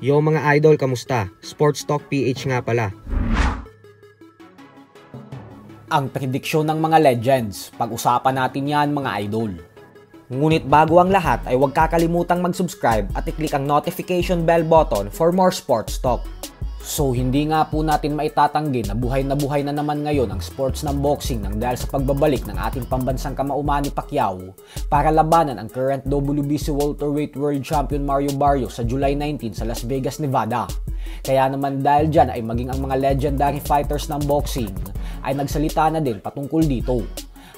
Yo mga idol, kamusta? Sports Talk PH nga pala. Ang prediksyon ng mga legends, pag-usapan natin yan mga idol. Ngunit bago ang lahat ay huwag kakalimutang mag-subscribe at i-click ang notification bell button for more sports talk. So hindi nga po natin maitatanggi na buhay na naman ngayon ang sports ng boxing nang dahil sa pagbabalik ng ating pambansang kamauman ni Pacquiao para labanan ang current WBC welterweight world champion Mario Barrios sa July 19 sa Las Vegas, Nevada. Kaya naman dahil dyan ay maging ang mga legendary fighters ng boxing ay nagsalita na din patungkol dito.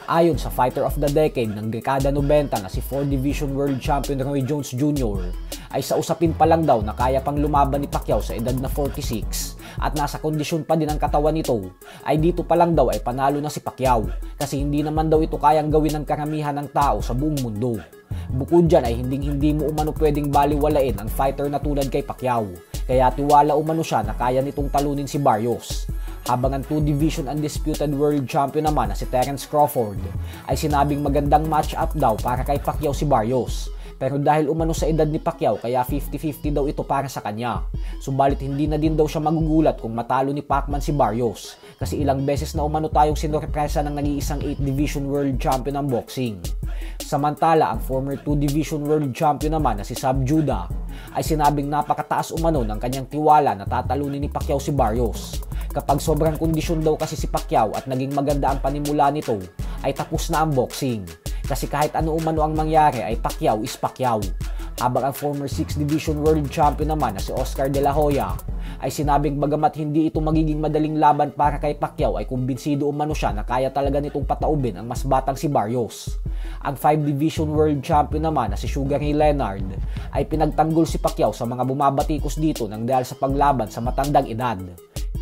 Ayon sa Fighter of the Decade ng dekada 90 na si 4 Division World Champion Roy Jones Jr. ay sa usapin pa lang daw na kaya pang lumaban ni Pacquiao sa edad na 46 at nasa kondisyon pa din ang katawan nito, ay dito pa lang daw ay panalo na si Pacquiao kasi hindi naman daw ito kayang gawin ng karamihan ng tao sa buong mundo. Bukod dyan ay hindi mo umano pwedeng baliwalain ang fighter na tulad kay Pacquiao, kaya tiwala umano siya na kaya nitong talunin si Barrios. Habang ang 2 Division Undisputed World Champion naman na si Terence Crawford ay sinabing magandang match-up daw para kay Pacquiao si Barrios. Pero dahil umano sa edad ni Pacquiao kaya 50-50 daw ito para sa kanya. Subalit hindi na din daw siya magugulat kung matalo ni Pacman si Barrios kasi ilang beses na umano tayong sinorpresa ng nag-iisang 8 Division World Champion ng boxing. Samantala ang former 2 Division World Champion naman na si Sab Judah ay sinabing napakataas umano ng kanyang tiwala na tatalunin ni Pacquiao si Barrios. Kapag sobrang kondisyon daw kasi si Pacquiao at naging maganda ang panimula nito, ay tapos na ang boxing. Kasi kahit ano umano ang mangyari ay Pacquiao is Pacquiao. Habang ang former 6 Division World Champion naman na si Oscar De La Hoya ay sinabing bagamat hindi ito magiging madaling laban para kay Pacquiao ay kumbinsido umano siya na kaya talaga nitong pataubin ang mas batang si Barrios. Ang 5 Division World Champion naman na si Sugar Ray Leonard ay pinagtanggol si Pacquiao sa mga bumabatikos dito nang dahil sa paglaban sa matandang edad.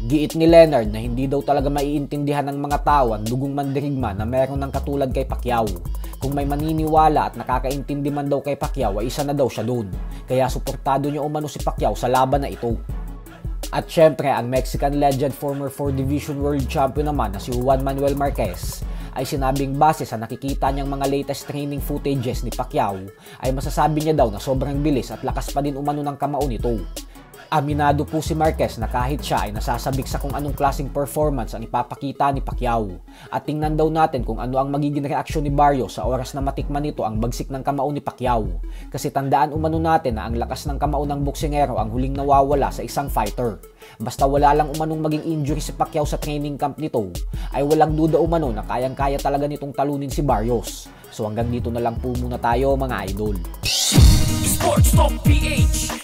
Giit ni Leonard na hindi daw talaga maiintindihan ng mga tao ang dugong mandirigma na meron ng katulad kay Pacquiao. Kung may maniniwala at nakakaintindi man daw kay Pacquiao ay isa na daw siya doon. Kaya suportado niya umano si Pacquiao sa laban na ito. At syempre ang Mexican legend former 4 Division World Champion naman na si Juan Manuel Marquez ay sinabing base sa nakikita niyang mga latest training footages ni Pacquiao ay masasabi niya daw na sobrang bilis at lakas pa din umano ng kamao nito. Aminado po si Marquez na kahit siya ay nasasabik sa kung anong klaseng performance ang ipapakita ni Pacquiao. At tingnan daw natin kung ano ang magiging reaksyon ni Barrios sa oras na matikman nito ang bagsik ng kamao ni Pacquiao. Kasi tandaan umano natin na ang lakas ng kamao ng boksingero ang huling nawawala sa isang fighter. Basta wala lang umanong maging injury si Pacquiao sa training camp nito, ay walang duda umano na kayang-kaya talaga nitong talunin si Barrios. So hanggang dito na lang po muna tayo mga idol. Sports Talk PH,